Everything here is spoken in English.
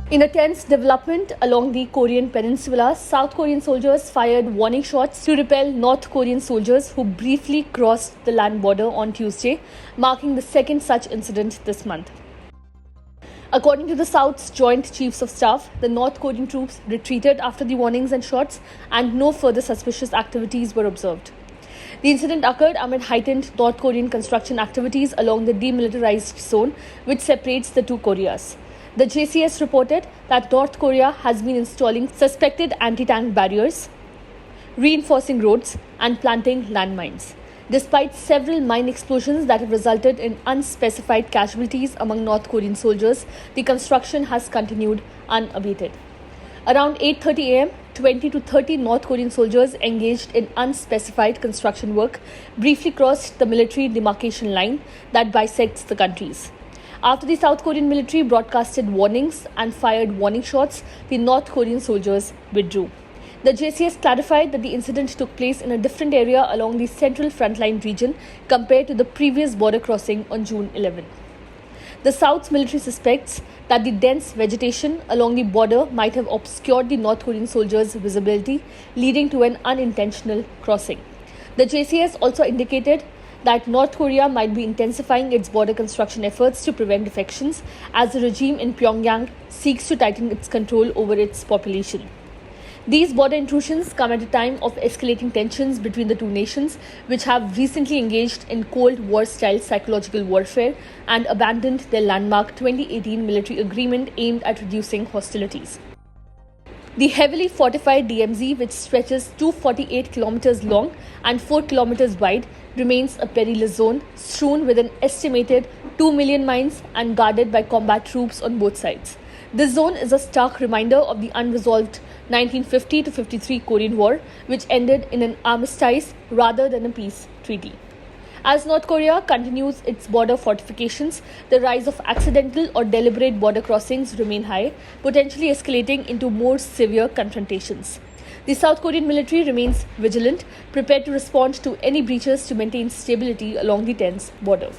In a tense development along the Korean Peninsula, South Korean soldiers fired warning shots to repel North Korean soldiers who briefly crossed the land border on Tuesday, marking the second such incident this month. According to the South's Joint Chiefs of Staff, the North Korean troops retreated after the warnings and shots, and no further suspicious activities were observed. The incident occurred amid heightened North Korean construction activities along the demilitarized zone, which separates the two Koreas. The JCS reported that North Korea has been installing suspected anti-tank barriers, reinforcing roads, and planting landmines. Despite several mine explosions that have resulted in unspecified casualties among North Korean soldiers, the construction has continued unabated. Around 8:30 am, 20 to 30 North Korean soldiers engaged in unspecified construction work briefly crossed the military demarcation line that bisects the countries. After the South Korean military broadcasted warnings and fired warning shots, the North Korean soldiers withdrew. The JCS clarified that the incident took place in a different area along the central frontline region compared to the previous border crossing on June 11. The South's military suspects that the dense vegetation along the border might have obscured the North Korean soldiers' visibility, leading to an unintentional crossing. The JCS also indicated that North Korea might be intensifying its border construction efforts to prevent defections as the regime in Pyongyang seeks to tighten its control over its population. These border intrusions come at a time of escalating tensions between the two nations, which have recently engaged in Cold War-style psychological warfare and abandoned their landmark 2018 military agreement aimed at reducing hostilities. The heavily fortified DMZ, which stretches 248 kilometers long and 4 kilometers wide, remains a perilous zone, strewn with an estimated 2 million mines and guarded by combat troops on both sides. This zone is a stark reminder of the unresolved 1950 to 53 Korean War, which ended in an armistice rather than a peace treaty. As North Korea continues its border fortifications, the rise of accidental or deliberate border crossings remain high, potentially escalating into more severe confrontations. The South Korean military remains vigilant, prepared to respond to any breaches to maintain stability along the tense border.